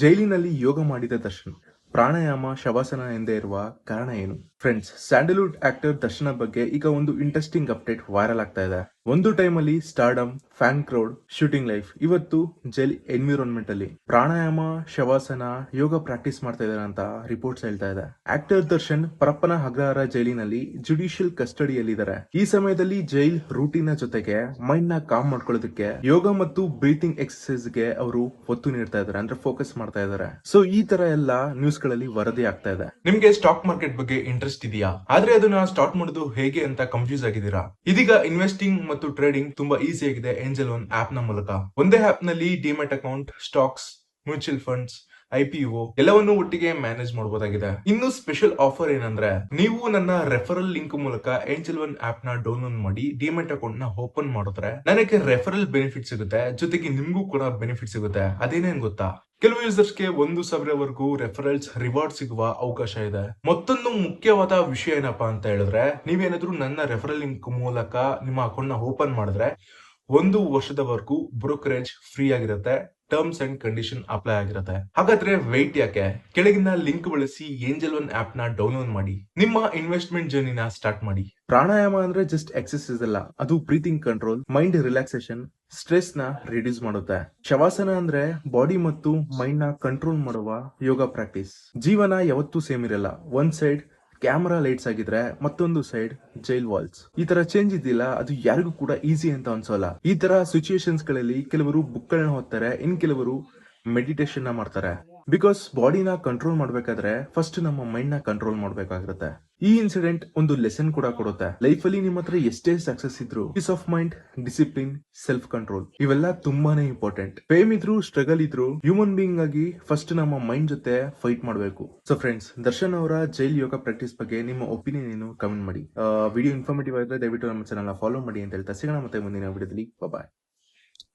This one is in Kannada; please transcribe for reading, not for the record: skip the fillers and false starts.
ಜೈಲಿನಲ್ಲಿ ಯೋಗ ಮಾಡಿದ ದರ್ಶನ್ ಪ್ರಾಣಾಯಾಮ ಶವಾಸನ ಎಂದೇ ಇರುವ ಕಾರಣ ಏನು? ಫ್ರೆಂಡ್ಸ್, ಸ್ಯಾಂಡಲ್ವುಡ್ ಆಕ್ಟರ್ ದರ್ಶನ ಬಗ್ಗೆ ಈಗ ಒಂದು ಇಂಟ್ರೆಸ್ಟಿಂಗ್ ಅಪ್ಡೇಟ್ ವೈರಲ್ ಆಗ್ತಾ ಇದೆ. ಒಂದು ಟೈಮ್ ಅಲ್ಲಿ stardom, fan crowd, shooting life, ಇವತ್ತು ಜೈಲ್ ಎನ್ವಿರಾನ್ಮೆಂಟ್ ಅಲ್ಲಿ ಪ್ರಾಣಾಯಾಮ, ಶವಾಸನ, ಯೋಗ ಪ್ರಾಕ್ಟೀಸ್ ಮಾಡ್ತಾ ಇದಾರೆ ಅಂತ ರಿಪೋರ್ಟ್ಸ್ ಹೇಳ್ತಾ ಇದೆ. ಆಕ್ಟರ್ ದರ್ಶನ್ ಪರಪ್ಪನ ಅಗ್ರಹಾರ ಜೈಲಿನಲ್ಲಿ ಜುಡಿಷಿಯಲ್ ಕಸ್ಟಡಿಯಲ್ಲಿದ್ದಾರೆ. ಈ ಸಮಯದಲ್ಲಿ ಜೈಲ್ ರೂಟೀನ್ ಜೊತೆಗೆ ಮೈಂಡ್ ನ ಕಾಮ್ ಮಾಡ್ಕೊಳ್ಳೋದಕ್ಕೆ ಯೋಗ ಮತ್ತು ಬ್ರೀತಿಂಗ್ ಎಕ್ಸರ್ಸೈಸ್ ಗೆ ಅವರು ಒತ್ತು ನೀಡ್ತಾ ಇದ್ದಾರೆ, ಅಂದ್ರೆ ಫೋಕಸ್ ಮಾಡ್ತಾ ಇದ್ದಾರೆ. ಸೊ ಈ ತರ ಎಲ್ಲ ನ್ಯೂಸ್ ಗಳಲ್ಲಿ ವರದಿ ಆಗ್ತಾ ಇದೆ. ನಿಮ್ಗೆ ಸ್ಟಾಕ್ ಮಾರ್ಕೆಟ್ ಬಗ್ಗೆ ಇಂಟ್ರೆಸ್ಟ್ ಇದೆಯಾ? ಆದ್ರೆ ಅದನ್ನ ಸ್ಟಾರ್ಟ್ ಮಾಡೋದು ಹೇಗೆ ಅಂತ ಕನ್ಫ್ಯೂಸ್ ಆಗಿದ್ದೀರಾ? ಇದೀಗ ಇನ್ವೆಸ್ಟಿಂಗ್ ಮತ್ತು ಟ್ರೇಡಿಂಗ್ ತುಂಬಾ ಈಸಿ ಆಗಿದೆ ಏಂಜಲ್ ಒನ್ ಆಪ್ ನ ಮೂಲಕ. ಒಂದೇ ಆಪ್ ನಲ್ಲಿ demat account, stocks, mutual funds, IPO ಎಲ್ಲವನ್ನು ಒಟ್ಟಿಗೆ ಮ್ಯಾನೇಜ್ ಮಾಡಬಹುದಾಗಿದೆ. ಇನ್ನು ಸ್ಪೆಷಲ್ ಆಫರ್ ಏನಂದ್ರೆ, ನೀವು ನನ್ನ ರೆಫರಲ್ ಲಿಂಕ್ ಮೂಲಕ ಏಂಜಲ್ ಒನ್ ಆಪ್ ನ ಡೌನ್ಲೋಡ್ ಮಾಡಿ ಡಿಮೆಟ್ ಅಕೌಂಟ್ ನ ಓಪನ್ ಮಾಡಿದ್ರೆ ನನಗೆ ರೆಫರಲ್ ಬೆನಿಫಿಟ್ ಸಿಗುತ್ತೆ, ಜೊತೆಗೆ ನಿಮ್ಗೂ ಕೂಡ ಬೆನಿಫಿಟ್ ಸಿಗುತ್ತೆ. ಅದೇನೇನ್ ಗೊತ್ತಾ? ಕೆಲವು ಯೂಸರ್ಸ್ ಗೆ 1,000ವರೆಗೂ ರೆಫರಲ್ಸ್ ರಿವಾರ್ಡ್ ಸಿಗುವ ಅವಕಾಶ ಇದೆ. ಮತ್ತೊಂದು ಮುಖ್ಯವಾದ ವಿಷಯ ಏನಪ್ಪಾ ಅಂತ ಹೇಳಿದ್ರೆ, ನೀವೇನಾದ್ರೂ ನನ್ನ ರೆಫರಲ್ ಲಿಂಕ್ ಮೂಲಕ ನಿಮ್ಮ ಅಕೌಂಟ್ ನ ಓಪನ್ ಮಾಡಿದ್ರೆ 1 ವರ್ಷದವರೆಗೂ ಬ್ರೋಕರೇಜ್ ಫ್ರೀ ಆಗಿರುತ್ತೆ, ಟರ್ಮ್ಸ್ ಅಂಡ್ ಕಂಡೀಷನ್ ಅಪ್ಲೈ ಆಗಿರುತ್ತೆ. ಹಾಗಾದ್ರೆ ವೆಯ್ಟ್ ಯಾಕೆ? ಕೆಳಗಿನ ಲಿಂಕ್ ಬಳಸಿ ಏಂಜಲ್ ಒನ್ ಆಪ್ ನ ಡೌನ್ಲೋಡ್ ಮಾಡಿ, ನಿಮ್ಮ ಇನ್ವೆಸ್ಟ್ಮೆಂಟ್ ಜರ್ನಿನ ಸ್ಟಾರ್ಟ್ ಮಾಡಿ. ಪ್ರಾಣಾಯಾಮ ಅಂದ್ರೆ ಜಸ್ಟ್ ಎಕ್ಸರ್ಸೈಸ್ ಅಲ್ಲ, ಅದು breathing control, mind relaxation, stress ನ ರಿಡ್ಯೂಸ್ ಮಾಡುತ್ತೆ. ಶವಾಸನ ಅಂದ್ರೆ ಬಾಡಿ ಮತ್ತು ಮೈಂಡ್ ನ ಕಂಟ್ರೋಲ್ ಮಾಡುವ ಯೋಗ ಪ್ರಾಕ್ಟೀಸ್. ಜೀವನ ಯಾವತ್ತೂ ಸೇಮ್ ಇರಲ್ಲ. ಒಂದ್ ಸೈಡ್ ಕ್ಯಾಮರಾ ಲೈಟ್ಸ್ ಆಗಿದ್ರೆ ಮತ್ತೊಂದು ಸೈಡ್ ಜೈಲ್ ವಾಲ್ಸ್. ಈ ತರ ಚೇಂಜ್ ಇದಿಲ್ಲ, ಅದು ಯಾರಿಗೂ ಕೂಡ ಈಸಿ ಅಂತ ಅನ್ಸೋಲ್ಲ. ಈ ತರ ಸಿಚುಯೇಷನ್ಸ್ ಗಳಲ್ಲಿ ಕೆಲವರು ಬುಕ್ ಗಳನ್ನ ಓದ್ತಾರೆ, ಇನ್ ಕೆಲವರು ಮೆಡಿಟೇಷನ್ ನ ಮಾಡ್ತಾರೆ. ಬಿಕಾಸ್ ಬಾಡಿನ ಕಂಟ್ರೋಲ್ ಮಾಡ್ಬೇಕಾದ್ರೆ ಫಸ್ಟ್ ನಮ್ಮ ಮೈಂಡ್ ನ ಕಂಟ್ರೋಲ್ ಮಾಡ್ಬೇಕಾಗಿರುತ್ತೆ. ಈ ಇನ್ಸಿಡೆಂಟ್ ಒಂದು ಲೆಸನ್ ಕೂಡ ಕೊಡುತ್ತೆ. ಲೈಫ್ ಅಲ್ಲಿ ನಿಮ್ಮ ಹತ್ರ ಎಷ್ಟೇ ಸಕ್ಸಸ್ ಇದ್ರು, peace of mind, discipline, self control ಇವೆಲ್ಲ ತುಂಬಾನೇ ಇಂಪಾರ್ಟೆಂಟ್. ಫೇಮ್ ಇದ್ರು, ಸ್ಟ್ರಗಲ್ ಇದ್ರು, ಹ್ಯೂಮನ್ ಬೀಯಿಂಗ್ ಆಗಿ ಫಸ್ಟ್ ನಮ್ಮ ಮೈಂಡ್ ಜೊತೆ ಫೈಟ್ ಮಾಡಬೇಕು. ಸೊ ಫ್ರೆಂಡ್ಸ್, ದರ್ಶನ್ ಅವರ ಜೈಲ್ ಯೋಗ ಪ್ರಾಕ್ಟೀಸ್ ಬಗ್ಗೆ ನಿಮ್ಮ ಒಪಿನಿಯನ್ ಏನು ಕಮೆಂಟ್ ಮಾಡಿ. ವಿಡಿಯೋ ಇನ್ಫಾರ್ಮೇಟಿವ್ ಆಗಿದ್ರೆ ದಯವಿಟ್ಟು ನಮ್ಮ ಚಾನಲ್ ಫಾಲೋ ಮಾಡಿ ಅಂತ ಹೇಳ್ತಾ ಸಿಗೋಣ ಮತ್ತೆ ಮುಂದಿನ ವಿಡಿಯೋದಲ್ಲಿ. ಬಾಯ್.